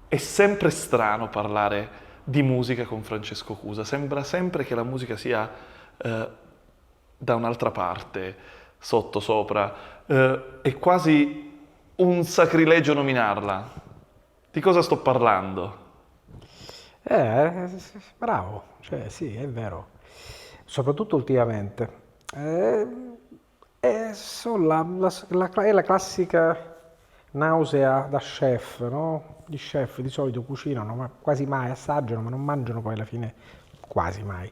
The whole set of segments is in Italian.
È sempre strano parlare di musica con Francesco Cusa, sembra sempre che la musica sia eh, da un'altra parte, sotto, sopra, è quasi un sacrilegio nominarla. Di cosa sto parlando? Eh, bravo, cioè sì, è vero, soprattutto ultimamente. Eh, è la classica nausea da chef, no? Gli chef di solito cucinano, ma quasi mai assaggiano, ma non mangiano poi alla fine, quasi mai,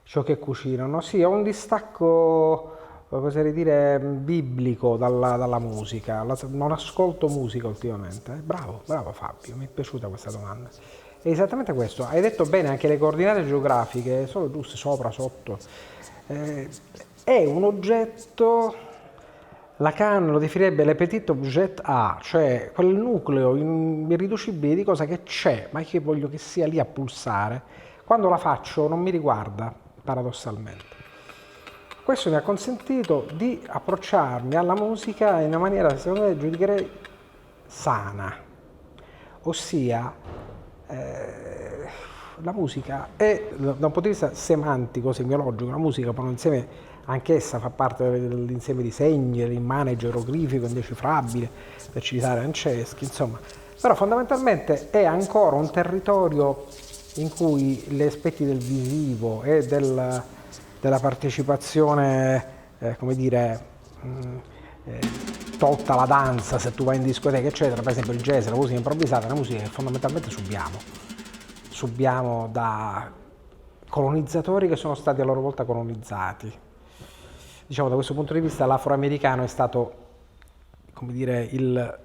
ciò che cucinano. Sì, ho un distacco, oserei dire, biblico dalla musica. Non ascolto musica ultimamente. Bravo, bravo Fabio, mi è piaciuta questa domanda. È esattamente questo. Hai detto bene, anche le coordinate geografiche sono giuste, sopra, sotto. Eh, è un oggetto, Lacan lo definirebbe le petit objet A, cioè quel nucleo irriducibile di cosa che c'è, ma che voglio che sia lì a pulsare. Quando la faccio non mi riguarda, paradossalmente. Questo mi ha consentito di approcciarmi alla musica in una maniera, secondo me, giudicherei sana, ossia eh, la musica è, da un punto di vista semantico, semiologico, la musica poi insieme, anch'essa fa parte dell'insieme di segni, dell'immane geroglifico indecifrabile, per citare Anceschi, insomma, però fondamentalmente è ancora un territorio in cui gli aspetti del visivo e della partecipazione, come dire, eh, tolta la danza, se tu vai in discoteca, eccetera, per esempio il jazz, la musica improvvisata, è una musica che fondamentalmente subiamo da colonizzatori che sono stati a loro volta colonizzati. Diciamo, da questo punto di vista l'afroamericano è stato, come dire, il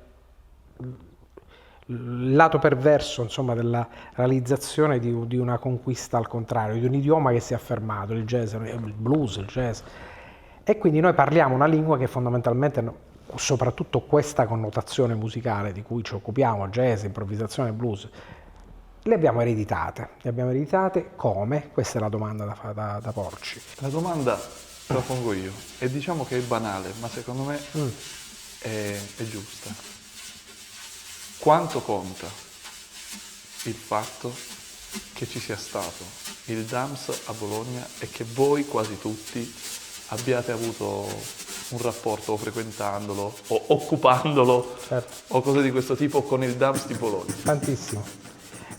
lato perverso, insomma, della realizzazione di una conquista al contrario, di un idioma che si è affermato, il jazz, il blues, il jazz. E quindi noi parliamo una lingua che fondamentalmente, soprattutto questa connotazione musicale di cui ci occupiamo, jazz, improvvisazione, blues, le abbiamo ereditate. Le abbiamo ereditate come? Questa è la domanda da porci. La domanda te la pongo io e diciamo che è banale, ma secondo me è giusta. Quanto conta il fatto che ci sia stato il DAMS a Bologna e che voi quasi tutti abbiate avuto un rapporto o frequentandolo o occupandolo Certo. o cose di questo tipo con il DAMS di Bologna? Tantissimo,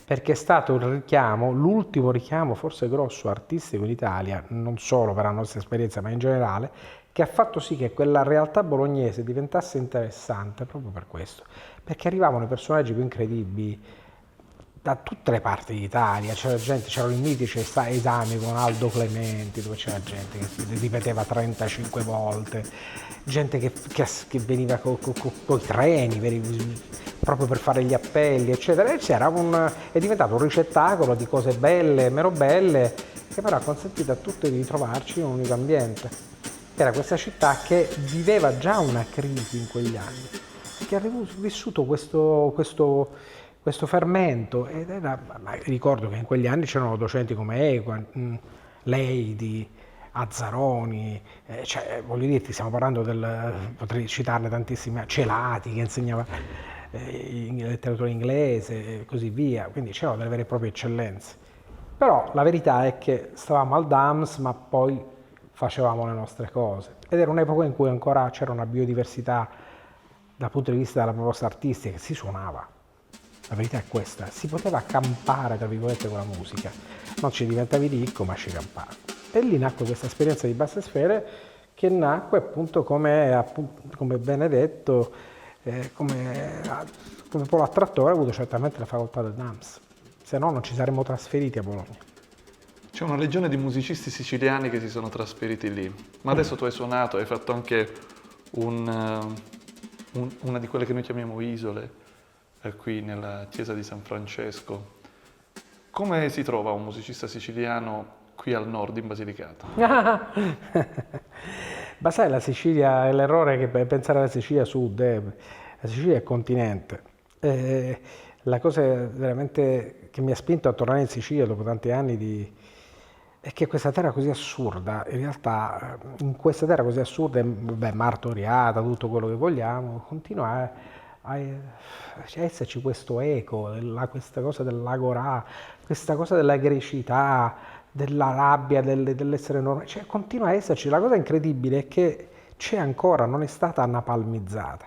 perché è stato il richiamo, l'ultimo richiamo forse grosso artistico in Italia, non solo per la nostra esperienza ma in generale, che ha fatto sì che quella realtà bolognese diventasse interessante proprio per questo, perché arrivavano i personaggi più incredibili da tutte le parti d'Italia, c'era gente, c'erano i mitici esami con Aldo Clementi, dove c'era gente che ripeteva 35 volte, gente che veniva con i treni proprio per fare gli appelli, eccetera, e è diventato un ricettacolo di cose belle, meno belle, che però ha consentito a tutti di trovarci in un unico ambiente. Era questa città che viveva già una crisi in quegli anni, che ha vissuto questo fermento ma ricordo che in quegli anni c'erano docenti come Leidi, Azzaroni, cioè, voglio dirti, stiamo parlando potrei citarne tantissimi, Celati che insegnava letteratura inglese e così via, quindi c'erano delle vere e proprie eccellenze. Però la verità è che stavamo al DAMS, ma poi facevamo le nostre cose. Ed era un'epoca in cui ancora c'era una biodiversità dal punto di vista della proposta artistica, che si suonava. La verità è questa, si poteva campare, tra virgolette, con la musica. Non ci diventavi ricco, ma ci campavi. E lì nacque questa esperienza di basse sfere che nacque appunto come benedetto, come polo attrattore ha avuto certamente la facoltà del DAMS, se no non ci saremmo trasferiti a Bologna. C'è una legione di musicisti siciliani che si sono trasferiti lì, ma adesso tu hai suonato, hai fatto anche una di quelle che noi chiamiamo isole, qui nella chiesa di San Francesco. Come si trova un musicista siciliano qui al nord in Basilicata? Ma sai, la Sicilia è l'errore che pensare alla Sicilia sud, la Sicilia è continente. La cosa veramente che mi ha spinto a tornare in Sicilia dopo tanti anni è che questa terra così assurda, in realtà in questa terra così assurda, beh, martoriata, tutto quello che vogliamo, continua esserci questo eco, questa cosa dell'agorà, questa cosa della grecità, della rabbia, dell'essere normale, cioè continua a esserci. La cosa incredibile è che c'è ancora, non è stata napalmizzata.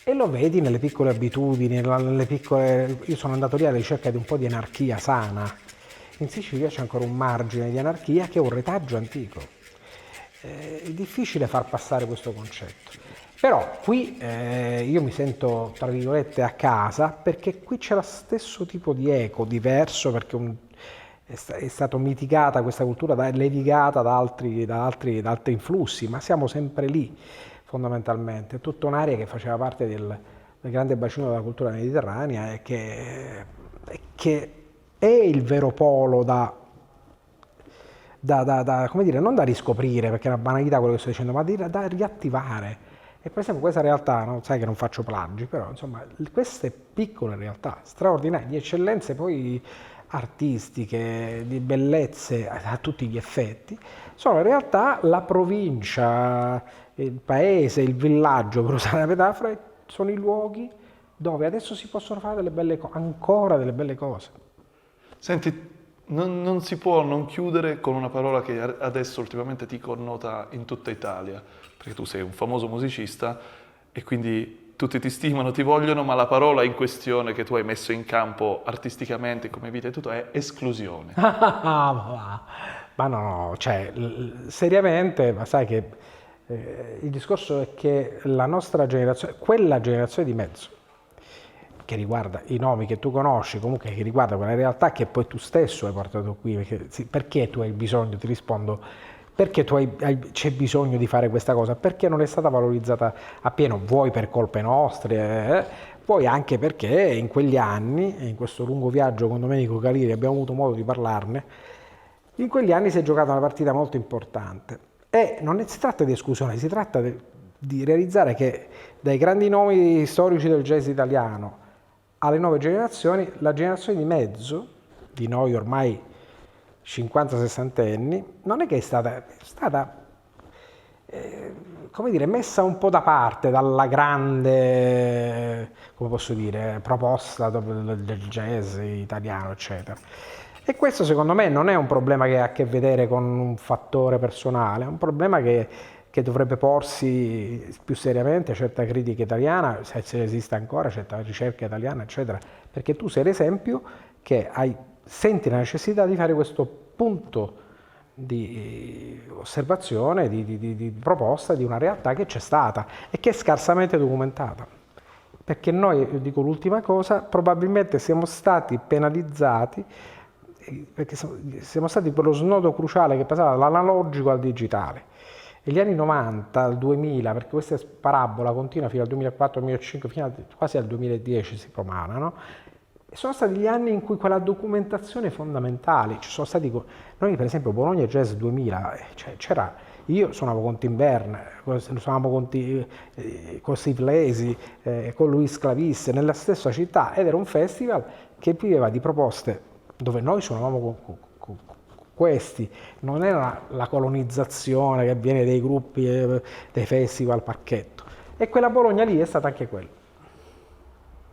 E lo vedi nelle piccole abitudini, nelle piccole... Io sono andato lì alla ricerca di un po' di anarchia sana. In Sicilia c'è ancora un margine di anarchia che è un retaggio antico. È difficile far passare questo concetto. Però qui io mi sento, tra virgolette, a casa, perché qui c'è lo stesso tipo di eco, diverso, perché è stata mitigata questa cultura, levigata da altri influssi, ma siamo sempre lì, fondamentalmente. È tutta un'area che faceva parte del grande bacino della cultura mediterranea e che è il vero polo come dire, non da riscoprire, perché è una banalità quello che sto dicendo, ma da riattivare. E per esempio questa realtà, no? Sai che non faccio plagi, però insomma queste piccole realtà straordinarie, di eccellenze poi artistiche, di bellezze a tutti gli effetti, sono in realtà la provincia, il paese, il villaggio, per usare la metafora, sono i luoghi dove adesso si possono fare delle belle cose, ancora delle belle cose. Senti, non si può non chiudere con una parola che adesso ultimamente ti connota in tutta Italia, perché tu sei un famoso musicista e quindi tutti ti stimano, ti vogliono, ma la parola in questione che tu hai messo in campo artisticamente, come vita e tutto, è esclusione. Ma no, cioè, seriamente, ma sai che il discorso è che la nostra generazione, quella generazione di mezzo, che riguarda i nomi che tu conosci, comunque che riguarda quella realtà che poi tu stesso hai portato qui, perché tu hai bisogno, ti rispondo, perché c'è bisogno di fare questa cosa? Perché non è stata valorizzata appieno, vuoi per colpe nostre, poi anche perché in quegli anni, in questo lungo viaggio con Domenico Caliri abbiamo avuto modo di parlarne, in quegli anni si è giocata una partita molto importante e non si tratta di esclusione, si tratta di realizzare che dai grandi nomi storici del jazz italiano alle nuove generazioni, la generazione di mezzo, di noi ormai 50-60 anni, non è che è stata come dire, messa un po' da parte dalla grande, come posso dire, proposta del jazz italiano, eccetera. E questo secondo me non è un problema che ha a che vedere con un fattore personale, è un problema che dovrebbe porsi più seriamente certa critica italiana, se esiste ancora, certa ricerca italiana, eccetera, perché tu sei l'esempio che senti la necessità di fare questo punto di osservazione, di proposta di una realtà che c'è stata e che è scarsamente documentata. Perché noi, io dico l'ultima cosa, probabilmente siamo stati penalizzati perché siamo stati quello snodo cruciale che passava dall'analogico al digitale. E gli anni 90 al 2000, perché questa parabola continua fino al 2004-2005, fino quasi al 2010 si promana, no? E sono stati gli anni in cui quella documentazione fondamentale, ci sono stati, noi per esempio Bologna Jazz 2000, cioè c'era, io suonavo con Tim Berne, suonavo con Steve Lacy, con Luis Clavis, nella stessa città, ed era un festival che viveva di proposte dove noi suonavamo con questi, non era la colonizzazione che avviene dei gruppi, dei festival, parchetto. E quella Bologna lì è stata anche quella.